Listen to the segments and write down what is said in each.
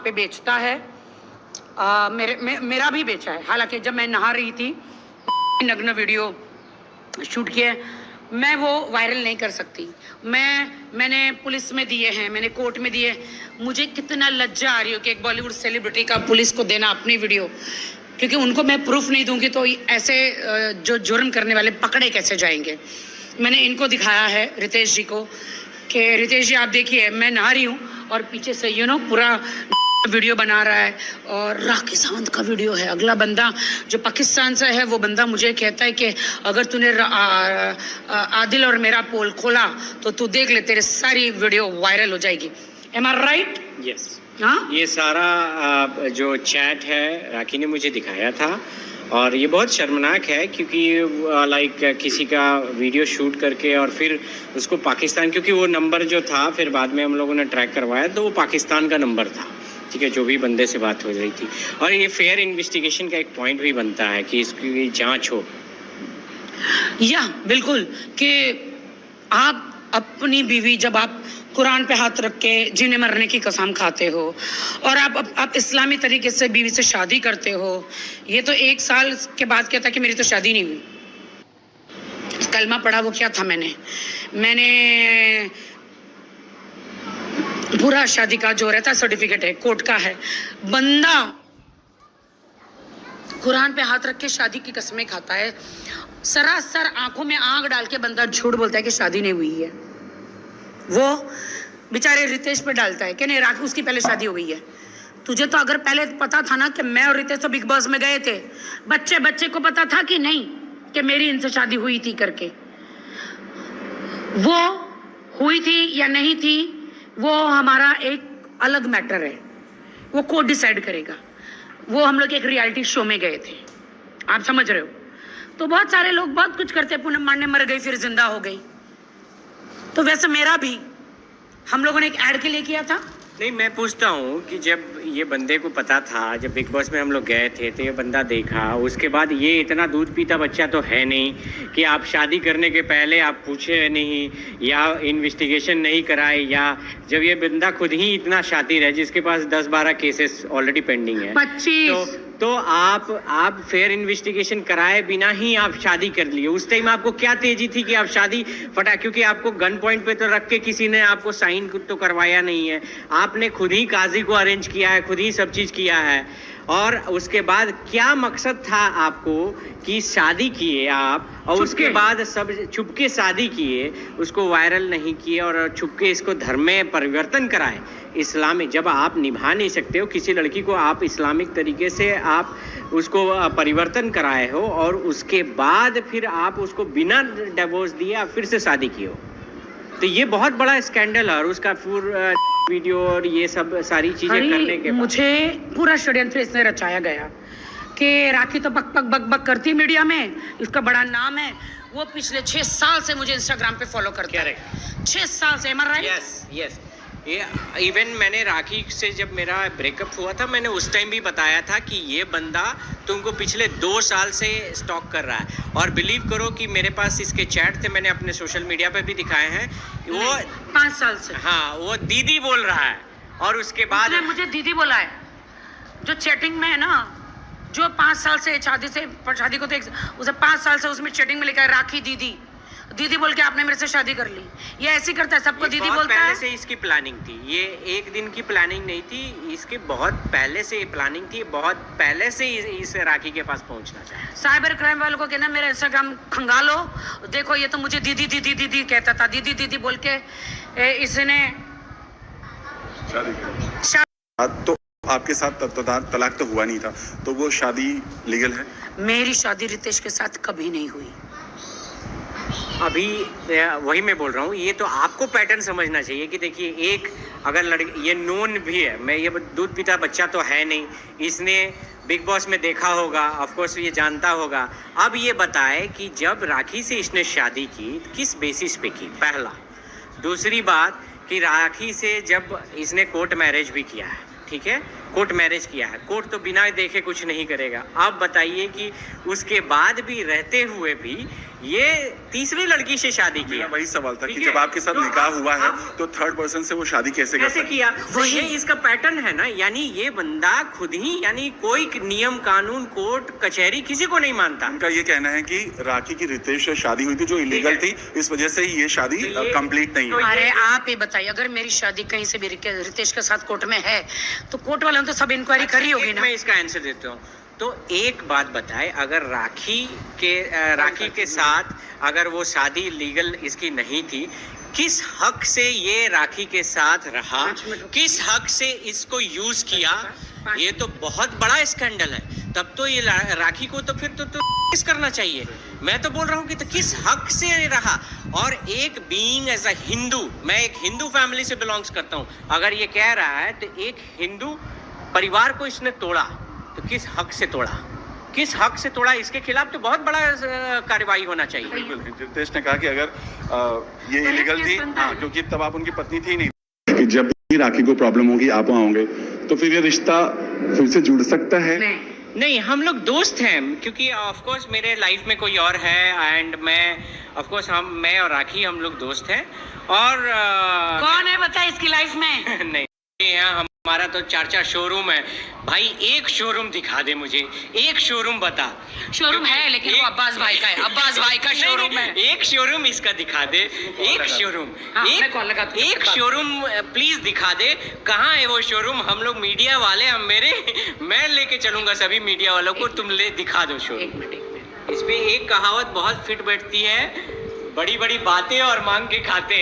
पे बेचता है। मेरा भी बेचा है। हालांकि जब मैं नहा रही थी नग्न वीडियो शूट किया है, मैं वो वायरल नहीं कर सकती। मैंने पुलिस में दिए हैं, मैंने कोर्ट में दिए। मुझे कितना लज्जा आ रही हो कि एक बॉलीवुड सेलिब्रिटी का पुलिस को देना अपनी वीडियो, क्योंकि उनको मैं प्रूफ नहीं दूंगी तो ऐसे जो जुर्म करने वाले पकड़े कैसे जाएंगे। मैंने इनको दिखाया है, रितेश जी को, कि रितेश जी आप देखिए मैं नहा रही हूँ और पीछे से पूरा वीडियो बना रहा है। और राखी सावंत का वीडियो है। अगला बंदा जो पाकिस्तान से है वो बंदा मुझे कहता है कि अगर तूने आदिल और मेरा पोल खोला तो तू देख ले, तेरे सारी वीडियो वायरल हो जाएगी। एम आई राइट? यस। हाँ, ये सारा जो चैट है राखी ने मुझे दिखाया था और ये बहुत शर्मनाक है, क्योंकि लाइक किसी का वीडियो शूट करके और फिर उसको पाकिस्तान, क्योंकि वो नंबर जो था फिर बाद में हम लोगों ने ट्रैक करवाया तो वो पाकिस्तान का नंबर था, ठीक है, जो भी बंदे से बात हो रही थी। और ये फेयर इन्वेस्टिगेशन का एक पॉइंट भी बनता है कि इसकी जांच हो। या बिल्कुल, कि आप अपनी बीवी, जब आप कुरान पे हाथ रख के जीने मरने की कसम खाते हो और आप इस्लामी तरीके से बीवी से शादी करते हो। ये तो 1 साल के बाद क्या था कि मेरी तो शादी नहीं हुई। कलमा पढ़ा वो क्या था, मैंने पूरा शादी का जो रहता सर्टिफिकेट है, कोर्ट का है। बंदा कुरान पे हाथ रख के शादी की कसमें खाता है। सरासर आंखों में आग डाल के बंदा झूठ बोलता है कि शादी नहीं हुई है। वो बेचारे रितेश पे डालता है कि नहीं राखी उसकी पहले शादी हो गई है। तुझे तो अगर पहले पता था ना कि मैं और रितेश तो बिग बॉस में गए थे, बच्चे को पता था कि नहीं कि मेरी इनसे शादी हुई थी करके। वो हुई थी या नहीं थी वो हमारा एक अलग मैटर है, वो कोर्ट डिसाइड करेगा। वो हम लोग एक रियलिटी शो में गए थे, आप समझ रहे हो। तो बहुत सारे लोग बहुत कुछ करते, पूनम मारने मर गई फिर जिंदा हो गई। तो वैसे मेरा भी हम लोगों ने एक ऐड के लिए किया था। नहीं, मैं पूछता हूँ कि जब ये बंदे को पता था, जब बिग बॉस में हम लोग गए थे तो ये बंदा देखा, उसके बाद ये इतना दूध पीता बच्चा तो है नहीं कि आप शादी करने के पहले आप पूछे नहीं या इन्वेस्टिगेशन नहीं कराए, या जब ये बंदा खुद ही इतना शातिर है जिसके पास 10-12 केसेस ऑलरेडी पेंडिंग है, 25 तो आप फेयर इन्वेस्टिगेशन कराए बिना ही आप शादी कर लिए। उस टाइम आपको क्या तेजी थी कि आप शादी फटा, क्योंकि आपको गन पॉइंट पे तो रख के किसी ने आपको साइन तो करवाया नहीं है। आपने खुद ही काजी को अरेंज किया है, खुद ही सब चीज किया है। और उसके बाद क्या मकसद था आपको कि शादी किए आप और उसके बाद सब छुपके शादी किए, उसको वायरल नहीं किए और छुपके इसको धर्म में परिवर्तन कराए इस्लामिक। जब आप निभा नहीं सकते हो किसी लड़की को, आप इस्लामिक तरीके से आप उसको परिवर्तन कराए हो और उसके बाद फिर आप उसको बिना डिवोर्स दिए आप फिर से शादी किए हो, तो ये बहुत बड़ा स्कैंडल है। और उसका पूरा वीडियो और ये सब सारी चीजें करने के बाद मुझे पूरा षड्यंत्र इसने रचाया गया कि राखी तो बक बक बक बक करती मीडिया में, इसका बड़ा नाम है। वो पिछले 6 साल से मुझे इंस्टाग्राम पे फॉलो करता है। 6 साल से, राइट? यस। ये इवन मैंने राखी से जब मेरा ब्रेकअप हुआ था, मैंने उस टाइम भी बताया था कि ये बंदा तुमको पिछले 2 साल से स्टॉक कर रहा है। और बिलीव करो कि मेरे पास इसके चैट थे, मैंने अपने सोशल मीडिया पे भी दिखाए हैं। वो 5 साल से, हाँ, वो दीदी बोल रहा है। और उसके बाद मुझे दीदी बोला है। जो चैटिंग में है ना, जो 5 साल से शादी को तो उसे 5 साल से उसमें चैटिंग में लिखा है राखी दीदी दीदी बोल के आपने मेरे से शादी कर ली। ये ऐसे ही करता है, सबको दीदी बोलता है। पहले से इसकी प्लानिंग थी, ये एक दिन की प्लानिंग नहीं थी, इसकी बहुत पहले से ये प्लानिंग थी, बहुत पहले से इस राखी के पास पहुंचना चाहिए। साइबर क्राइम वालों को कहना मेरा इंस्टाग्राम खंगालो, देखो ये तो मुझे दीदी दीदी दीदी कहता था, दीदी दीदी बोल के इसने तो आपके साथ तलाक तो हुआ नहीं था, तो वो शादी लीगल है? मेरी शादी रितेश के साथ कभी नहीं हुई। अभी वही मैं बोल रहा हूँ, ये तो आपको पैटर्न समझना चाहिए कि देखिए, एक अगर लड़की, ये नोन भी है, मैं ये दूध पीता बच्चा तो है नहीं, इसने बिग बॉस में देखा होगा, ऑफ कोर्स ये जानता होगा। अब ये बताए कि जब राखी से इसने शादी की किस बेसिस पे की, पहला। दूसरी बात कि राखी से जब इसने कोर्ट मैरिज भी किया है, ठीक है, कोर्ट मैरिज किया है, कोर्ट तो बिना देखे कुछ नहीं करेगा। आप बताइए कि उसके बाद भी रहते हुए भी ये तीसरी लड़की से शादी मेरा किया। वही सवाल था कि ठीक है? जब आपके साथ तो निकाह हुआ है आप- तो थर्ड पर्सन से वो शादी कैसे कर कैसे सकते किया? ये इसका पैटर्न है ना, यानी ये बंदा खुद ही, यानी कोई नियम कानून कोर्ट कचहरी किसी को नहीं मानता। उनका ये कहना है कि राखी की रितेश से शादी हुई थी जो इलीगल थी, इस वजह से ही ये शादी तो ये- कंप्लीट नहीं तो है। अरे आप ही बताइए, अगर मेरी शादी कहीं से भी रितेश के साथ कोर्ट में है तो कोर्ट वालों ने तो सब इंक्वायरी करी होगी एक ना। मैं इसका आंसर देता हूँ। तो एक बात बताए, अगर राखी के साथ अगर वो शादी लीगल इसकी नहीं थी, किस हक से ये राखी के साथ रहा, किस हक से इसको यूज किया, ये तो बहुत बड़ा स्कैंडल है। तब तो ये राखी को तो फिर तो किस करना चाहिए। मैं तो बोल रहा हूँ कि तो किस हक से रहा। और एक बीइंग एज अ हिंदू, मैं एक हिंदू फैमिली से बिलोंग्स करता हूँ, अगर ये कह रहा है तो एक हिंदू परिवार को इसने तोड़ा, तो किस हक से तोड़ा, किस हक से तोड़ा, इसके खिलाफ तो बहुत बड़ा कार्रवाई होना चाहिए। बिल्कुल, रितेश ने कहा कि अगर ये इलीगल थी, हाँ, क्योंकि तब आप उनकी पत्नी थी नहीं, कि जब भी राखी को प्रॉब्लम होगी आप वहाँ होंगे तो फिर ये रिश्ता फिर से जुड़ सकता है। नहीं, हम लोग दोस्त हैं, क्योंकि ऑफ कोर्स मेरे लाइफ में कोई और है एंड मैं ऑफ कोर्स मैं और राखी हम लोग दोस्त हैं। और कौन है बता इसकी लाइफ में? नहीं, यहाँ हमारा तो 4 शोरूम है भाई। एक शोरूम दिखा दे मुझे, एक शोरूम बता। शोरूम है लेकिन वो अब्बास भाई का है, अब्बास भाई का शोरूम है। एक शोरूम इसका दिखा दे, एक शोरूम, हाँ, मैं कॉल लगाती हूँ। एक शोरूम प्लीज दिखा दे। कहाँ है वो शोरूम? हम लोग मीडिया वाले, मैं लेके चलूंगा सभी मीडिया वालों को, तुम ले दिखा दो शोरूम। एक मिनट। इस पे एक कहावत बहुत फिट बैठती है, बड़ी बड़ी बातें और मांग के खाते।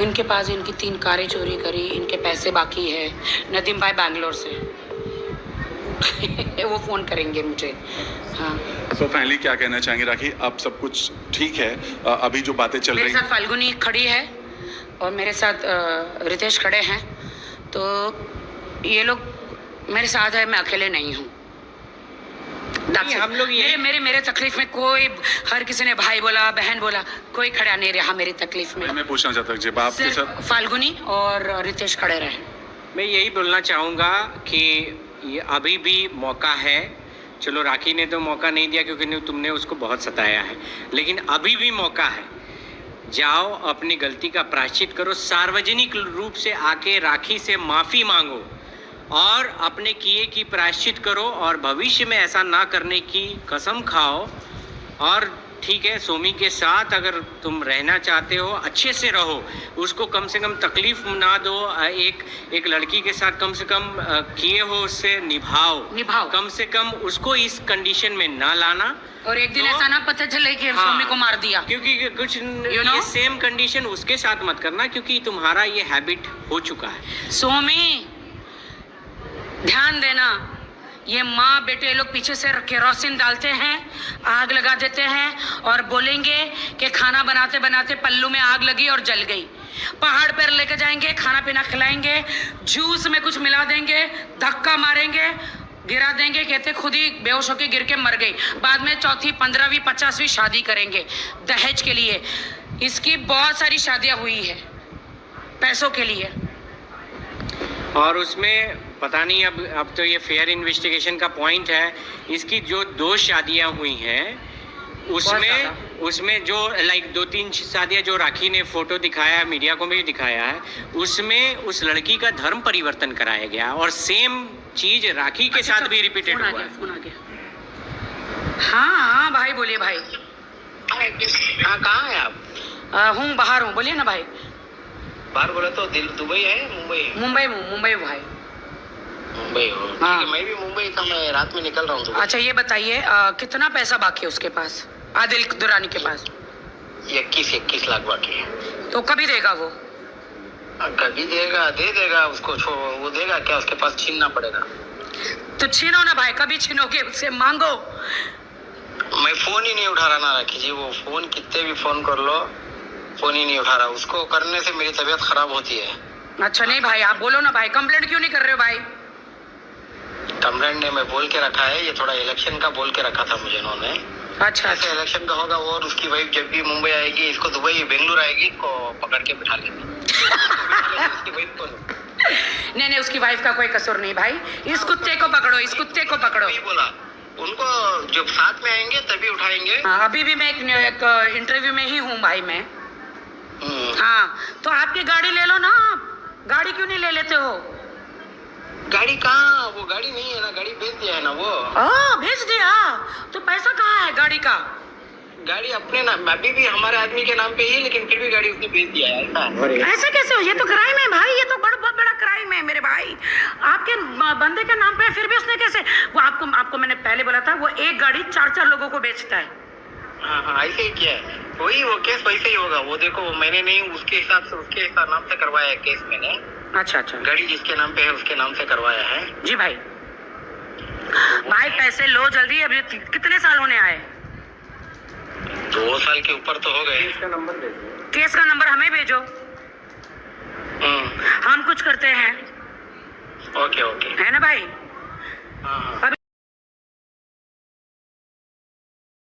इनके पास इनकी 3 कारें चोरी करी, इनके पैसे बाकी है। नदीम भाई बैंगलोर से वो फोन करेंगे मुझे। हाँ, तो फाइनली क्या कहना चाहेंगे राखी? अब सब कुछ ठीक है, अभी जो बातें चल मेरे रही साथ फाल्गुनी खड़ी है और मेरे साथ रितेश खड़े हैं, तो ये लोग मेरे साथ है, मैं अकेले नहीं हूँ। हम लोग ये मेरे तकलीफ में कोई, हर किसी ने भाई बोला, बहन बोला, कोई खड़ा नहीं रहा मेरी तकलीफ में। मैं पूछना चाहता हूँ जब आपके सिर्फ साथ फाल्गुनी और रितेश खड़े रहे। मैं यही बोलना चाहूँगा कि ये अभी भी मौका है। चलो राखी ने तो मौका नहीं दिया क्योंकि तुमने उसको बहुत सताया है, लेकिन अभी भी मौका है। जाओ अपनी गलती का प्रायश्चित करो, सार्वजनिक रूप से आके राखी से माफ़ी मांगो और अपने किए की प्रायश्चित करो और भविष्य में ऐसा ना करने की कसम खाओ। और ठीक है, सोमी के साथ अगर तुम रहना चाहते हो, अच्छे से रहो, उसको कम से कम तकलीफ ना दो। एक लड़की के साथ कम से कम किए हो उससे निभाओ, कम से कम उसको इस कंडीशन में ना लाना। और एक दिन तो- ऐसा ना पता चले कि हाँ, सोमी को मार दिया। क्योंकि कुछ You know? ये सेम कंडीशन उसके साथ मत करना, क्योंकि तुम्हारा ये हैबिट हो चुका है। सोमी ध्यान देना, ये माँ बेटे लोग पीछे से केरोसिन डालते हैं, आग लगा देते हैं और बोलेंगे कि खाना बनाते बनाते पल्लू में आग लगी और जल गई। पहाड़ पर लेके जाएंगे, खाना पीना खिलाएंगे, जूस में कुछ मिला देंगे, धक्का मारेंगे, गिरा देंगे, कहते खुद ही बेहोश होकर गिर के मर गई। बाद में 4वीं 15वीं 50वीं शादी करेंगे दहेज के लिए। इसकी बहुत सारी शादियां हुई है पैसों के लिए। और उसमें पता नहीं, अब तो ये फेयर इन्वेस्टिगेशन का पॉइंट है। इसकी जो 2 शादियां हुई हैं उसमें जो लाइक 2-3 शादियां जो राखी ने फोटो दिखाया, मीडिया को भी दिखाया है, उसमें उस लड़की का धर्म परिवर्तन कराया गया और सेम चीज राखी के साथ भी रिपीटेड हुआ है। फोन आ गया। हाँ भाई, बोलिए भाई। हाँ, कहाँ है आप? हूँ, बाहर हूँ, बोलिए ना भाई। बाहर बोला तो दुबई है, मुंबई है? मुंबई हूँ भाई। मुंबई हो? ठीक हाँ। है, मैं भी मुंबई था, मैं रात में निकल रहा हूँ दुबई। अच्छा ये बताइए, कितना पैसा बाकी है उसके पास, आदिल दुरानी के पास? 21 लाख बाकी है। तो कभी देगा वो? कभी देगा, दे देगा उसको, वो देगा क्या? उसके पास छीनना पड़ेगा। तो छीनो ना भाई, कभी छीनोगे उससे मांगो। मैं फोन ही नहीं उठा रहा ना राखी जी, वो फोन कितने भी फोन कर लो, फोन ही नहीं उठा रहा। उसको करने से मेरी तबीयत खराब होती है। अच्छा नहीं भाई, आप बोलो ना भाई, कंप्लेंट क्यों नहीं कर रहे हो भाई? कंप्लेंट ने मैं बोल के रखा है, ये थोड़ा इलेक्शन का बोल के रखा था मुझे इन्होंने। अच्छा ऐसे इलेक्शन का होगा और उसकी वाइफ जब भी मुंबई आएगी, इसको दुबई बेंगलुरु आएगी, इसको पकड़ के बिठा लेंगे। उसकी वाइफ को नहीं, उसकी वाइफ का कोई कसूर नहीं भाई। इस कुत्ते को पकड़ो, इस कुत्ते को पकड़ो। वही बोला, उनको जब साथ में आएंगे तभी उठाएंगे। हाँ, अभी भी मैं एक इंटरव्यू में ही हूँ भाई मैं। हाँ, तो आपकी गाड़ी ले लो ना, आप गाड़ी क्यों नहीं ले लेते हो? गाड़ी कहाँ, वो गाड़ी नहीं है ना, गाड़ी बेच दिया है ना वो। भेज दिया, तो पैसा कहाँ है गाड़ी का? गाड़ी अपने नाम, अभी भी हमारे आदमी के नाम पे ही, लेकिन फिर भी गाड़ी उसने बेच दिया है। ऐसा ऐसे कैसे हो? ये तो क्राइम है भाई, ये तो बहुत बड़ा क्राइम है मेरे भाई। आपके बंदे के नाम पे है, फिर भी उसने कैसे? वो आपको मैंने पहले बोला था, वो एक गाड़ी 4-4 लोगों को बेचता है। हाँ, ऐसे ही किया है। वही वो केस वैसे ही होगा। वो देखो, मैंने नहीं, उसके हिसाब से उसके नाम से करवाया है केस मैंने। अच्छा, गाड़ी जिसके नाम पे है उसके नाम से करवाया है। जी भाई। भाई पैसे लो जल्दी, अभी कितने साल होने आए? 2 साल के ऊपर तो हो गए। केस का नंबर हमें भेजो, हम कुछ करते हैं। ओके है ना भाई? हाँ।